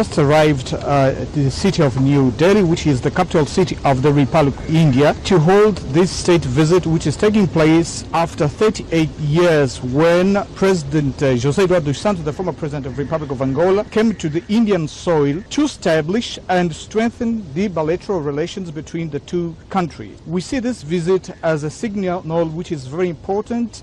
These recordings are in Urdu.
Just arrived at the city of New Delhi, which is the capital city of the Republic of India, to hold this state visit, which is taking place after 38 years when President José Eduardo dos Santos, the former president of the Republic of Angola, came to the Indian soil to establish and strengthen the bilateral relations between the two countries. We see this visit as a signal which is very important.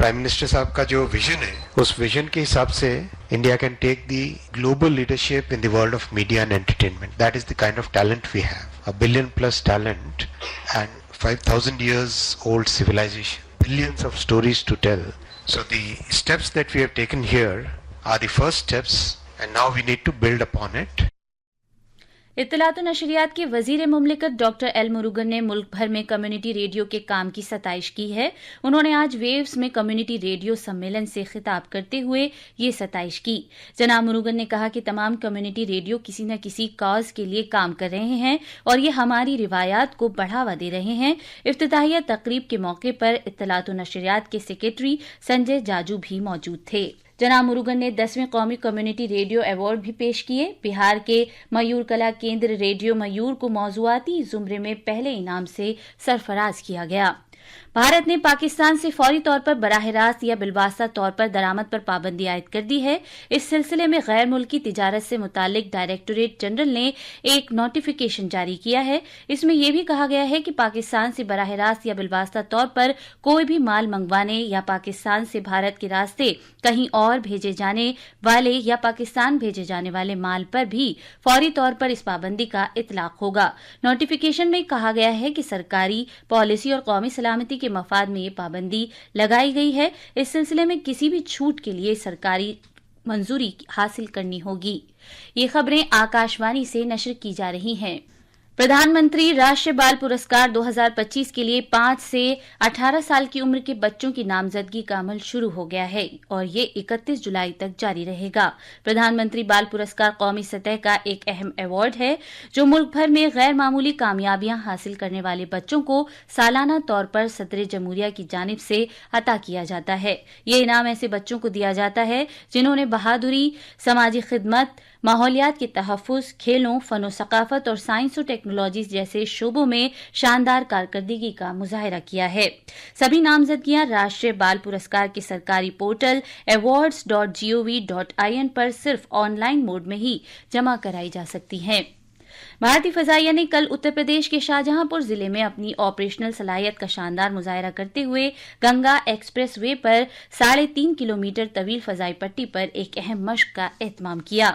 Prime minister صاحب کا جو ویژن ہے اس ویژن کے حساب سے India can take the global leadership in the world of media and entertainment. That is the kind of talent we have, a billion plus talent and 5,000 years old civilization, billions of stories to tell. So the steps that we have taken here are the first steps and now we need to build upon it. اطلاعات و نشریات کے وزیر مملکت ڈاکٹر ایل مروگن نے ملک بھر میں کمیونٹی ریڈیو کے کام کی ستائش کی ہے. انہوں نے آج ویوز میں کمیونٹی ریڈیو سمیلن سے خطاب کرتے ہوئے یہ ستائش کی. جناب مروگن نے کہا کہ تمام کمیونٹی ریڈیو کسی نہ کسی کاز کے لیے کام کر رہے ہیں اور یہ ہماری روایات کو بڑھاوا دے رہے ہیں. افتتاحیہ تقریب کے موقع پر اطلاعات و نشریات کے سیکریٹری سنجے جاجو بھی موجود تھے. جناب مروگن نے 10ویں قومی کمیونٹی ریڈیو ایوارڈ بھی پیش کیے. بہار کے میور کلا کیندر ریڈیو میور کو موضوعاتی زمرے میں پہلے انعام سے سرفراز کیا گیا. بھارت نے پاکستان سے فوری طور پر براہ راست یا بالواسطہ طور پر درآمد پر پابندی عائد کر دی ہے. اس سلسلے میں غیر ملکی تجارت سے متعلق ڈائریکٹوریٹ جنرل نے ایک نوٹیفیکیشن جاری کیا ہے. اس میں یہ بھی کہا گیا ہے کہ پاکستان سے براہ راست یا بالواسطہ طور پر کوئی بھی مال منگوانے یا پاکستان سے بھارت کے راستے کہیں اور بھیجے جانے والے یا پاکستان بھیجے جانے والے مال پر بھی فوری طور پر اس پابندی کا اطلاق ہوگا. نوٹیفیکیشن میں کہا گیا ہے کہ سرکاری پالیسی اور قومی سلامتی کے مفاد میں یہ پابندی لگائی گئی ہے. اس سلسلے میں کسی بھی چھوٹ کے لیے سرکاری منظوری حاصل کرنی ہوگی. یہ خبریں آکاشوانی سے نشر کی جا رہی ہیں. پردھان منتری راشٹریہ بال پرسکار 2025 کے لیے 5 سے 18 سال کی عمر کے بچوں کی نامزدگی کا عمل شروع ہو گیا ہے اور یہ 31 جولائی تک جاری رہے گا. پردھان منتری بال پرسکار قومی سطح کا ایک اہم ایوارڈ ہے جو ملک بھر میں غیر معمولی کامیابیاں حاصل کرنے والے بچوں کو سالانہ طور پر صدر جمہوریہ کی جانب سے عطا کیا جاتا ہے. یہ انعام ایسے بچوں کو دیا جاتا ہے جنہوں نے بہادری، سماجی خدمت، ماحولیات کے تحفظ، کھیلوں، فن و ثقافت اور سائنس و ٹیکنالوجی جیسے شعبوں میں شاندار کارکردگی کا مظاہرہ کیا ہے. سبھی نامزدگیاں راشٹریہ بال پرسکار کے سرکاری پورٹل awards.gov.in پر صرف آن لائن موڈ میں ہی جمع کرائی جا سکتی ہیں. بھارتی فضائیہ نے کل اتر پردیش کے شاہجہاں پور ضلع میں اپنی آپریشنل صلاحیت کا شاندار مظاہرہ کرتے ہوئے گنگا ایکسپریس وے پر 3.5 کلومیٹر طویل فضائی پٹی پر ایک اہم مشق کا اہتمام کیا.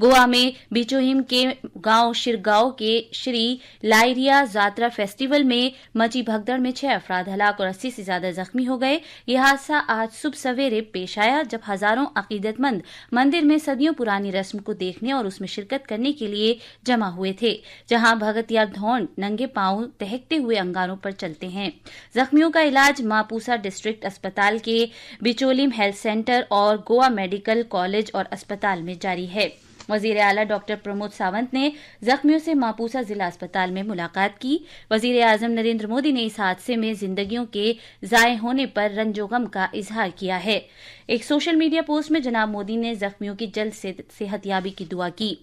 گوا میں بیچوہیم کے گاؤں شرگاؤں کے شری لائریا زاترا فیسٹیول میں مچی بھگدڑ میں 6 افراد ہلاک اور 80 سے زیادہ زخمی ہو گئے. یہ حادثہ آج صبح سویرے پیش آیا جب ہزاروں عقیدت مند مندر میں صدیوں پرانی رسم کو دیکھنے اور اس میں شرکت کرنے کے لیے جمع ہوئے تھے جہاں بھگت یا دھونڈ ننگے پاؤں دہکتے ہوئے انگاروں پر چلتے ہیں. زخمیوں کا علاج ماپوسا ڈسٹرکٹ اسپتال کے بیچولیم ہیلتھ سینٹر اور گوا میڈیکل کالج اور اسپتال میں جاری ہے. وزیر اعلیٰ ڈاکٹر پرمود ساونت نے زخمیوں سے ماپوسا ضلع اسپتال میں ملاقات کی. وزیر اعظم نریندر مودی نے اس حادثے میں زندگیوں کے ضائع ہونے پر رنج و غم کا اظہار کیا ہے. ایک سوشل میڈیا پوسٹ میں جناب مودی نے زخمیوں کی جلد صحت یابی کی دعا کی.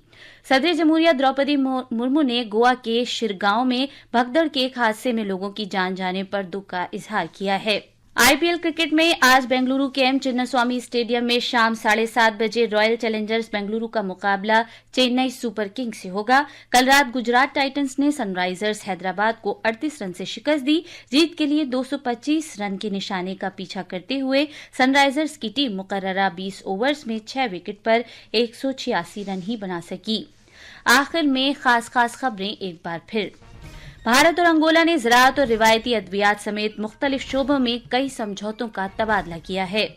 صدر جمہوریہ دروپدی مرمو نے گوا کے شرگاؤں میں بھگدڑ کے ایک حادثے میں لوگوں کی جان جانے پر دکھ کا اظہار کیا ہے. IPL کرکٹ میں آج بنگلورو کے ایم چنا سوامی اسٹیڈیم میں شام 7:30 بجے رائل چیلنجرز بنگلورو کا مقابلہ چنئی سپر کنگ سے ہوگا. کل رات گجرات ٹائٹنز نے سن رائزرز حیدرآباد کو 38 رن سے شکست دی. جیت کے لیے 225 رن کے نشانے کا پیچھا کرتے ہوئے سن رائزرز کی ٹیم مقررہ 20 اوورز میں 6 وکٹ پر 186 رن ہی بنا سکی. آخر میں خاص خبریں ایک بار پھر. بھارت اور انگولا نے زراعت اور روایتی ادویات سمیت مختلف شعبوں میں کئی سمجھوتوں کا تبادلہ کیا ہے.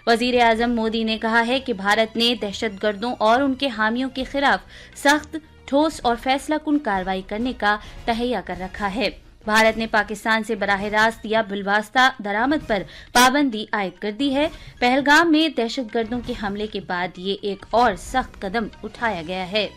وزیر اعظم مودی نے کہا ہے کہ بھارت نے دہشت گردوں اور ان کے حامیوں کے خلاف سخت، ٹھوس اور فیصلہ کن کارروائی کرنے کا تہیہ کر رکھا ہے. بھارت نے پاکستان سے براہ راست یا بالواسطہ درآمد پر پابندی عائد کر دی ہے. پہلگام میں دہشت گردوں کے حملے کے بعد یہ ایک اور سخت قدم اٹھایا گیا ہے.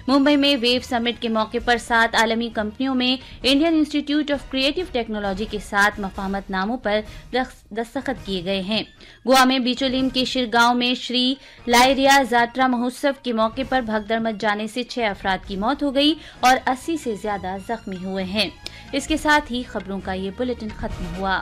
ممبئی میں ویو سمٹ کے موقع پر 7 عالمی کمپنیوں میں Indian institute of creative technology کے ساتھ مفاہمت ناموں پر دستخط کیے گئے ہیں. گوا میں بیچولیم کے شرگاؤں میں شری لائریا زاترا مہوتسو کے موقع پر بھگدڑ مچ جانے سے 6 افراد کی موت ہو گئی اور 80 سے زیادہ زخمی ہوئے ہیں. اس کے ساتھ ہی خبروں کا یہ بلیٹن ختم ہوا.